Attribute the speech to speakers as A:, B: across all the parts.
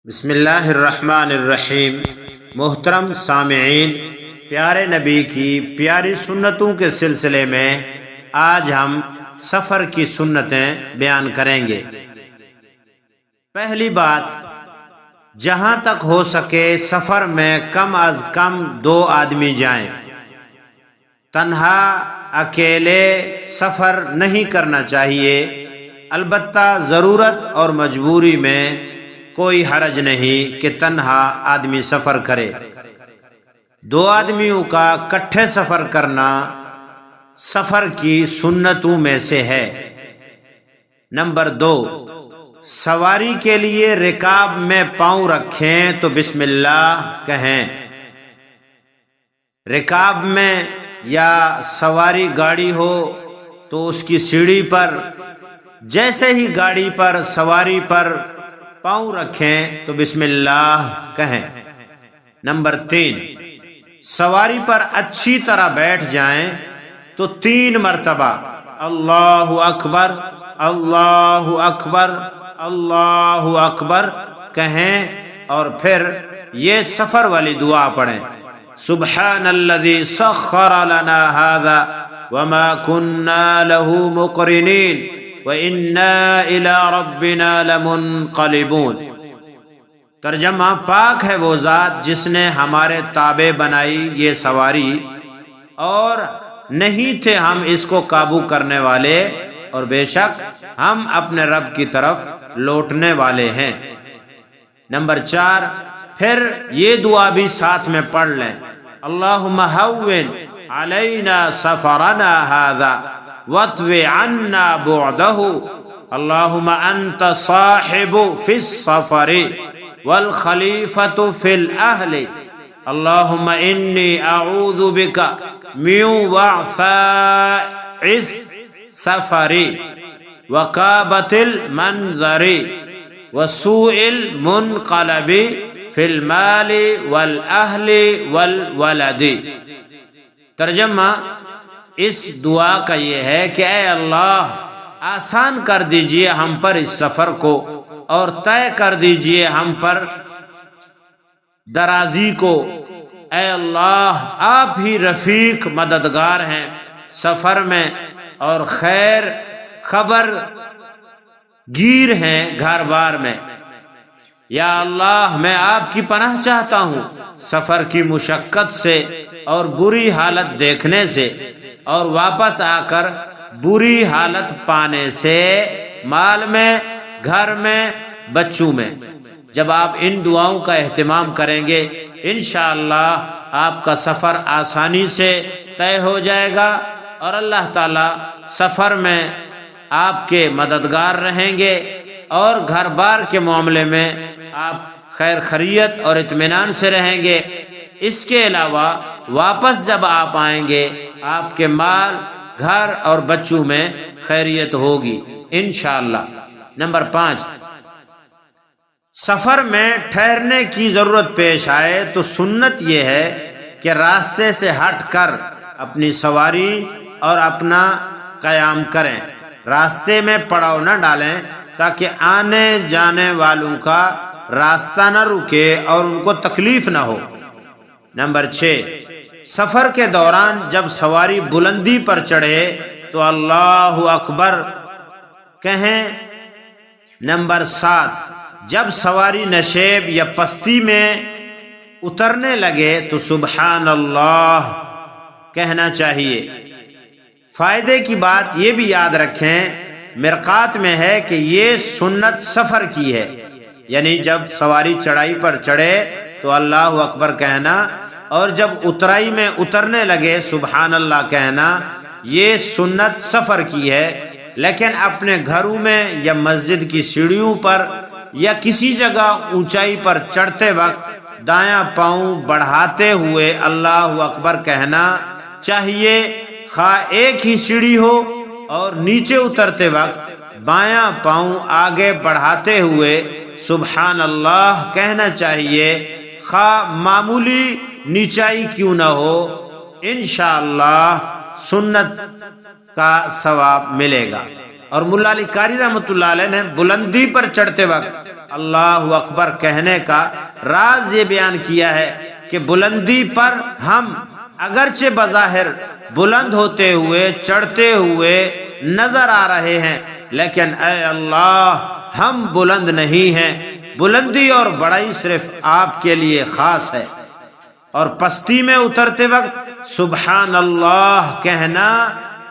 A: بسم اللہ الرحمن الرحیم۔ محترم سامعین، پیارے نبی کی پیاری سنتوں کے سلسلے میں آج ہم سفر کی سنتیں بیان کریں گے۔ پہلی بات، جہاں تک ہو سکے سفر میں کم از کم 2 آدمی جائیں۔ تنہا اکیلے سفر نہیں کرنا چاہیے، البتہ ضرورت اور مجبوری میں کوئی حرج نہیں کہ تنہا آدمی سفر کرے۔ 2 آدمیوں کا کٹھے سفر کرنا سفر کی سنتوں میں سے ہے۔ نمبر 2، سواری کے لیے رکاب میں پاؤں رکھیں تو بسم اللہ کہیں۔ رکاب میں یا سواری گاڑی ہو تو اس کی سیڑھی پر جیسے ہی گاڑی پر سواری پر پاؤں رکھیں تو بسم اللہ کہیں۔ نمبر 3، سواری پر اچھی طرح بیٹھ جائیں تو 3 مرتبہ اللہ اکبر اللہ اکبر اللہ اکبر کہیں اور پھر یہ سفر والی دعا پڑھیں، سبحان الذی سخر لنا ھذا وما كنا له مقرنین وَإِنَّا إِلَىٰ رَبِّنَا لَمُنْقَلِبُونَ۔ ترجمہ، پاک ہے وہ ذات جس نے ہمارے تابع بنائی یہ سواری، اور نہیں تھے ہم اس کو قابو کرنے والے، اور بے شک ہم اپنے رب کی طرف لوٹنے والے ہیں۔ نمبر 4، پھر یہ دعا بھی ساتھ میں پڑھ لیں، اللہم ہون علینا سفرنا ھذا وَاطْوِ عَنَّا بُعْدَهُ اللہم انت صاحب فی السفر والخلیفۃ فی الاہل اللہم انی اعوذ بک من وعثاء السفر وکابۃ المنظر وسوء المنقلب فی المال والاہل والولد۔ ترجمہ، اس دعا کا یہ ہے کہ اے اللہ، آسان کر دیجئے ہم پر اس سفر کو، اور طے کر دیجئے ہم پر درازی کو۔ اے اللہ، آپ ہی رفیق مددگار ہیں سفر میں، اور خیر خبر گیر ہیں گھر بار میں۔ یا اللہ، میں آپ کی پناہ چاہتا ہوں سفر کی مشقت سے اور بری حالت دیکھنے سے، اور واپس آ کر بری حالت پانے سے، مال میں، گھر میں، بچوں میں۔ جب آپ ان دعاؤں کا اہتمام کریں گے، انشاءاللہ آپ کا سفر آسانی سے طے ہو جائے گا، اور اللہ تعالی سفر میں آپ کے مددگار رہیں گے، اور گھر بار کے معاملے میں آپ خیر خیریت اور اطمینان سے رہیں گے۔ اس کے علاوہ واپس جب آپ آئیں گے، آپ کے مال، گھر اور بچوں میں خیریت ہوگی انشاءاللہ۔ نمبر 5، سفر میں ٹھہرنے کی ضرورت پیش آئے تو سنت یہ ہے کہ راستے سے ہٹ کر اپنی سواری اور اپنا قیام کریں، راستے میں پڑاؤ نہ ڈالیں تاکہ آنے جانے والوں کا راستہ نہ رکے اور ان کو تکلیف نہ ہو۔ نمبر 6، سفر کے دوران جب سواری بلندی پر چڑھے تو اللہ اکبر کہیں۔ نمبر 7، جب سواری نشیب یا پستی میں اترنے لگے تو سبحان اللہ کہنا چاہیے۔ فائدے کی بات یہ بھی یاد رکھیں، مرقات میں ہے کہ یہ سنت سفر کی ہے، یعنی جب سواری چڑھائی پر چڑھے تو اللہ اکبر کہنا، اور جب اترائی میں اترنے لگے سبحان اللہ کہنا، یہ سنت سفر کی ہے۔ لیکن اپنے گھروں میں یا مسجد کی سیڑھیوں پر یا کسی جگہ اونچائی پر چڑھتے وقت دایاں پاؤں بڑھاتے ہوئے اللہ اکبر کہنا چاہیے، خواہ ایک ہی سیڑھی ہو، اور نیچے اترتے وقت بایاں پاؤں آگے بڑھاتے ہوئے سبحان اللہ کہنا چاہیے، خواہ معمولی نیچائی کیوں نہ ہو، انشاءاللہ سنت کا ثواب ملے گا۔ اور مولا علی قاری رحمۃ اللہ علیہ نے بلندی پر چڑھتے وقت اللہ اکبر کہنے کا راز یہ بیان کیا ہے کہ بلندی پر ہم اگرچہ بظاہر بلند ہوتے ہوئے چڑھتے ہوئے نظر آ رہے ہیں، لیکن اے اللہ ہم بلند نہیں ہیں، بلندی اور بڑائی صرف آپ کے لیے خاص ہے۔ اور پستی میں اترتے وقت سبحان اللہ کہنا،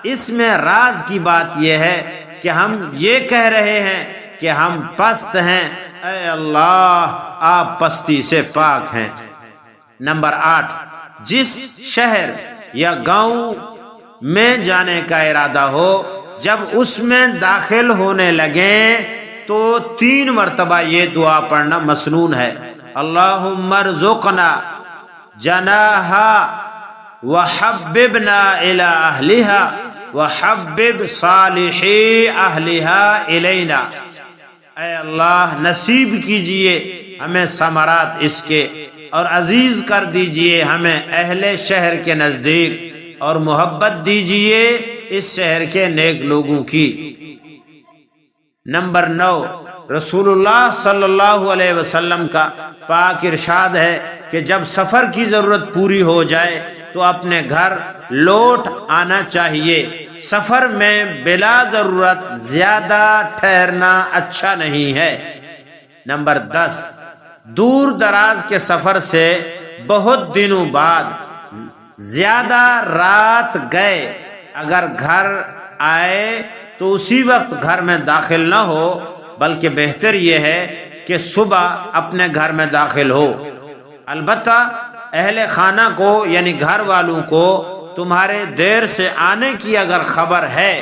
A: اس میں راز کی بات یہ ہے کہ ہم یہ کہہ رہے ہیں کہ ہم پست ہیں، اے اللہ آپ پستی سے پاک ہیں۔ نمبر 8، جس شہر یا گاؤں میں جانے کا ارادہ ہو، جب اس میں داخل ہونے لگیں تو 3 مرتبہ یہ دعا پڑھنا مسنون ہے۔ اللہم ارزقنا جناہا وحببنا الی اہلہا وحبب صالحی اہلہا الینا، اے اللہ نصیب کیجئے ہمیں ثمرات اس کے، اور عزیز کر دیجئے ہمیں اہل شہر کے نزدیک، اور محبت دیجئے اس شہر کے نیک لوگوں کی۔ نمبر 9، رسول اللہ صلی اللہ علیہ وسلم کا پاک ارشاد ہے کہ جب سفر کی ضرورت پوری ہو جائے تو اپنے گھر لوٹ آنا چاہیے۔ سفر میں بلا ضرورت زیادہ ٹھہرنا اچھا نہیں ہے۔ نمبر 10، دور دراز کے سفر سے بہت دنوں بعد زیادہ رات گئے اگر گھر آئے تو اسی وقت گھر میں داخل نہ ہو، بلکہ بہتر یہ ہے کہ صبح اپنے گھر میں داخل ہو۔ البتہ اہل خانہ کو یعنی گھر والوں کو تمہارے دیر سے آنے کی اگر خبر ہے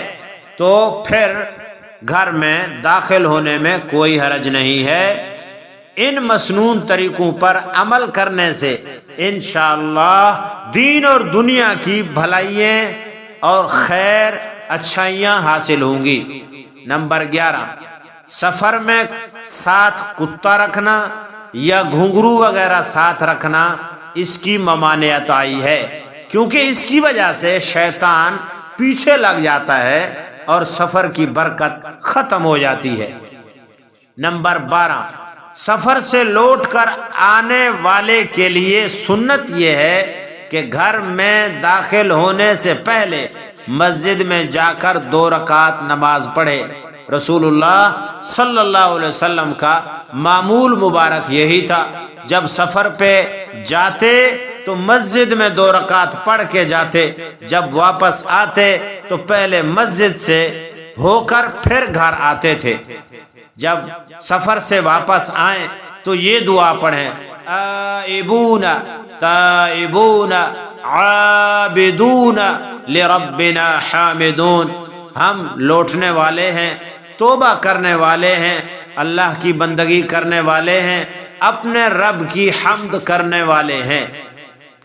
A: تو پھر گھر میں داخل ہونے میں کوئی حرج نہیں ہے۔ ان مسنون طریقوں پر عمل کرنے سے انشاءاللہ دین اور دنیا کی بھلائیاں اور خیر اچھائیاں حاصل ہوں گی۔ نمبر 11، سفر میں ساتھ کتا رکھنا یا گھنگرو وغیرہ ساتھ رکھنا اس کی ممانعت آئی ہے، کیونکہ اس کی وجہ سے شیطان پیچھے لگ جاتا ہے اور سفر کی برکت ختم ہو جاتی ہے۔ نمبر 12، سفر سے لوٹ کر آنے والے کے لیے سنت یہ ہے کہ گھر میں داخل ہونے سے پہلے مسجد میں جا کر 2 رکعت نماز پڑھے۔ رسول اللہ صلی اللہ علیہ وسلم کا معمول مبارک یہی تھا، جب سفر پہ جاتے تو مسجد میں 2 رکعت پڑھ کے جاتے، جب واپس آتے تو پہلے مسجد سے ہو کر پھر گھر آتے تھے۔ جب سفر سے واپس آئیں تو یہ دعا پڑھیں، آئبون تائبون عابدون لربنا حامدون، ہم لوٹنے والے ہیں، توبہ کرنے والے ہیں، اللہ کی بندگی کرنے والے ہیں، اپنے رب کی حمد کرنے والے ہیں۔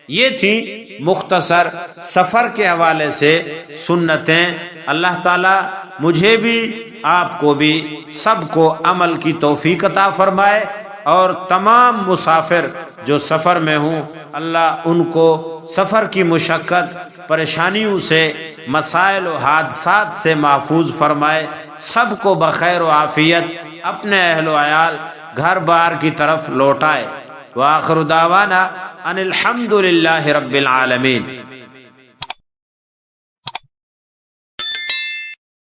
A: یہ تھی مختصر سفر کے حوالے سے سنتیں۔ اللہ تعالی مجھے بھی آپ کو بھی سب کو عمل کی توفیق عطا فرمائے، اور تمام مسافر جو سفر میں ہوں اللہ ان کو سفر کی مشقت پریشانیوں سے، مسائل و حادثات سے محفوظ فرمائے، سب کو بخیر و عافیت اپنے اہل و عیال گھر بار کی طرف لوٹائے۔ وآخر دعوانا ان الحمد للہ رب العالمین۔